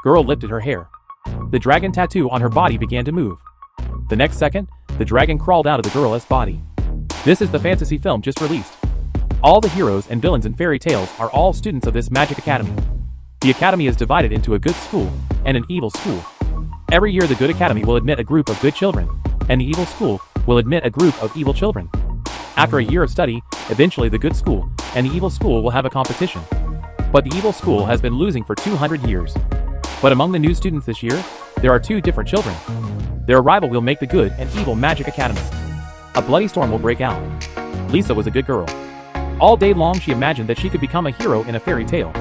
Girl lifted her hair. The dragon tattoo on her body began to move. The next second, the dragon crawled out of the girl's body. This is the fantasy film just released. All the heroes and villains in fairy tales are all students of this magic academy. The academy is divided into a good school and an evil school. Every year the good academy will admit a group of good children, and the evil school will admit a group of evil children. After a year of study, eventually the good school and the evil school will have a competition. But the evil school has been losing for 200 years. But among the new students this year, there are two different children. Their arrival will make the good and evil magic academy. A bloody storm will break out. Lisa was a good girl. All day long she imagined that she could become a hero in a fairy tale.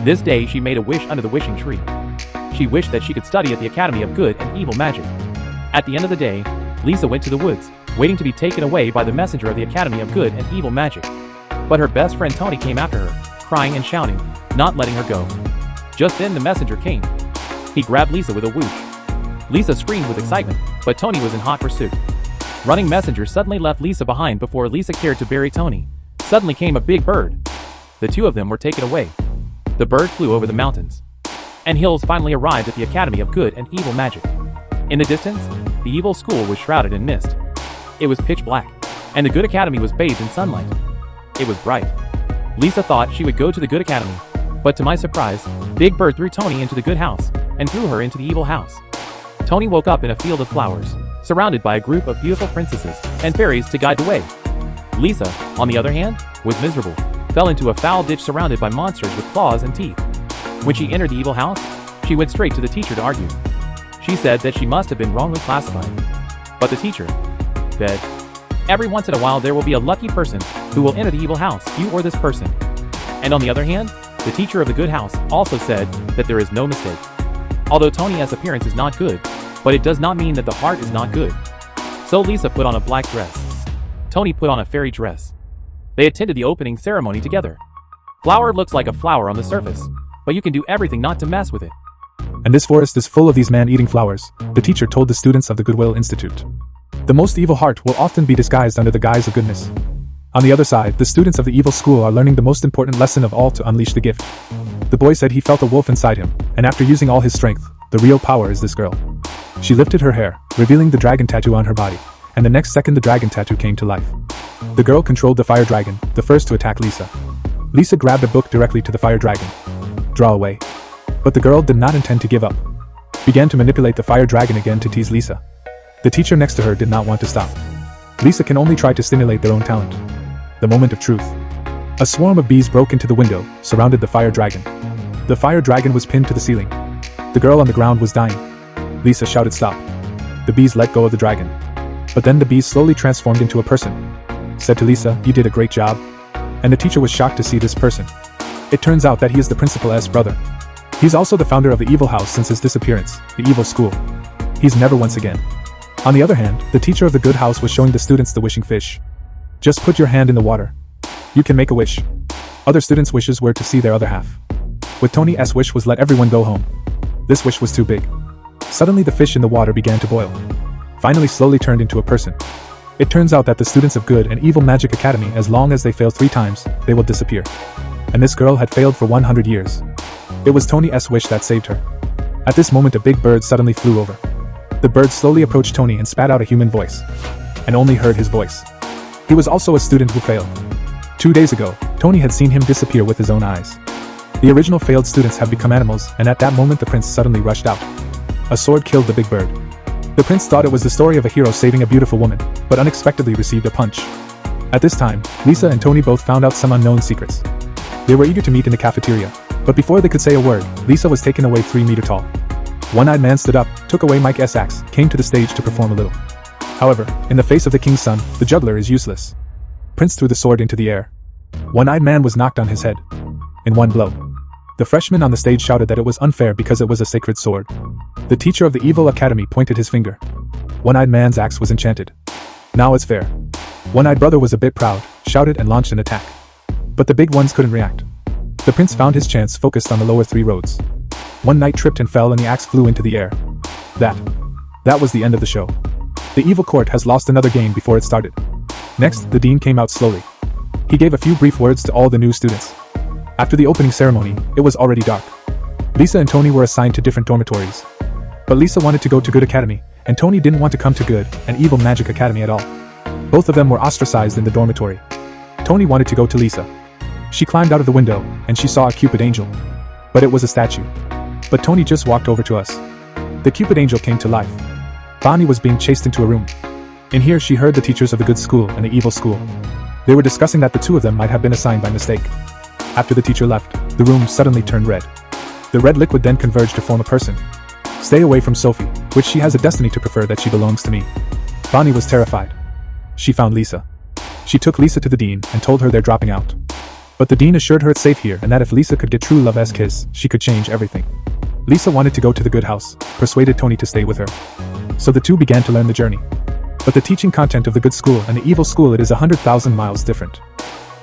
This day she made a wish under the wishing tree. She wished that she could study at the Academy of Good and Evil Magic. At the end of the day, Lisa went to the woods, waiting to be taken away by the messenger of the Academy of Good and Evil Magic. But her best friend Tony came after her, crying and shouting, not letting her go. Just then the messenger came. He grabbed Lisa with a whoosh. Lisa screamed with excitement, but Tony was in hot pursuit. Running messenger suddenly left Lisa behind before Lisa cared to bury Tony. Suddenly came a big bird. The two of them were taken away. The bird flew over the mountains and hills, finally arrived at the Academy of Good and Evil Magic. In the distance, the evil school was shrouded in mist. It was pitch black, and the Good Academy was bathed in sunlight. It was bright. Lisa thought she would go to the Good Academy, but to my surprise, Big Bird threw Tony into the good house and threw her into the evil house. Tony woke up in a field of flowers, surrounded by a group of beautiful princesses and fairies to guide the way. Lisa, on the other hand, was miserable, fell into a foul ditch surrounded by monsters with claws and teeth. When she entered the evil house, she went straight to the teacher to argue. She said that she must have been wrongly classified. But the teacher said, every once in a while there will be a lucky person who will enter the evil house, you or this person. And on the other hand, the teacher of the good house also said that there is no mistake. Although Tony's appearance is not good, but it does not mean that the heart is not good. So Lisa put on a black dress. Tony put on a fairy dress. They attended the opening ceremony together. Flower looks like a flower on the surface, but you can do everything not to mess with it. And this forest is full of these man-eating flowers, the teacher told the students of the Goodwill Institute. The most evil heart will often be disguised under the guise of goodness. On the other side, the students of the evil school are learning the most important lesson of all, to unleash the gift. The boy said he felt a wolf inside him, and after using all his strength, the real power is this girl. She lifted her hair, revealing the dragon tattoo on her body, and the next second the dragon tattoo came to life. The girl controlled the fire dragon, the first to attack Lisa. Lisa grabbed a book directly to the fire dragon. Draw away. But the girl did not intend to give up. Began to manipulate the fire dragon again to tease Lisa. The teacher next to her did not want to stop. Lisa can only try to stimulate their own talent. The moment of truth. A swarm of bees broke into the window, surrounded the fire dragon. The fire dragon was pinned to the ceiling. The girl on the ground was dying. Lisa shouted stop. The bees let go of the dragon. But then the bees slowly transformed into a person. Said to Lisa, you did a great job. And the teacher was shocked to see this person. It turns out that he is the principal's brother. He's also the founder of the evil house since his disappearance, the evil school. He's never once again. On the other hand, the teacher of the good house was showing the students the wishing fish. Just put your hand in the water. You can make a wish. Other students' wishes were to see their other half. With Tony's wish was let everyone go home. This wish was too big. Suddenly the fish in the water began to boil. Finally slowly turned into a person. It turns out that the students of Good and Evil Magic Academy, as long as they fail 3 times, they will disappear. And this girl had failed for 100 years. It was Tony's wish that saved her. At this moment a big bird suddenly flew over. The bird slowly approached Tony and spat out a human voice. And only heard his voice. He was also a student who failed. 2 days ago, Tony had seen him disappear with his own eyes. The original failed students have become animals, and at that moment the prince suddenly rushed out. A sword killed the big bird. The prince thought it was the story of a hero saving a beautiful woman, but unexpectedly received a punch. At this time, Lisa and Tony both found out some unknown secrets. They were eager to meet in the cafeteria, but before they could say a word, Lisa was taken away 3 meters tall. One-eyed man stood up, took away Mike's axe, came to the stage to perform a little. However, in the face of the king's son, the juggler is useless. Prince threw the sword into the air. One-eyed man was knocked on his head. In one blow. The freshman on the stage shouted that it was unfair because it was a sacred sword. The teacher of the evil academy pointed his finger. One-eyed man's axe was enchanted. Now it's fair. One-eyed brother was a bit proud, shouted and launched an attack. But the big ones couldn't react. The prince found his chance focused on the lower 3 roads. One knight tripped and fell and the axe flew into the air. That was the end of the show. The evil court has lost another game before it started. Next, the dean came out slowly. He gave a few brief words to all the new students. After the opening ceremony, it was already dark. Lisa and Tony were assigned to different dormitories. But Lisa wanted to go to Good Academy, and Tony didn't want to come to Good and Evil Magic Academy at all. Both of them were ostracized in the dormitory. Tony wanted to go to Lisa. She climbed out of the window, and she saw a Cupid angel. But it was a statue. But Tony just walked over to us. The Cupid angel came to life. Bonnie was being chased into a room. In here she heard the teachers of the good school and the evil school. They were discussing that the two of them might have been assigned by mistake. After the teacher left, the room suddenly turned red. The red liquid then converged to form a person. Stay away from Sophie, which she has a destiny to prefer that she belongs to me. Bonnie was terrified. She found Lisa. She took Lisa to the dean and told her they're dropping out. But the dean assured her it's safe here and that if Lisa could get true love's kiss, she could change everything. Lisa wanted to go to the good house, persuaded Tony to stay with her. So the two began to learn the journey. But the teaching content of the good school and the evil school, it is 100,000 miles different.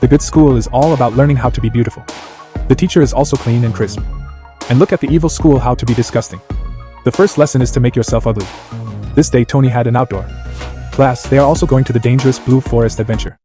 The good school is all about learning how to be beautiful. The teacher is also clean and crisp. And look at the evil school, how to be disgusting. The first lesson is to make yourself ugly. This day Tony had an outdoor class. They are also going to the dangerous Blue Forest adventure.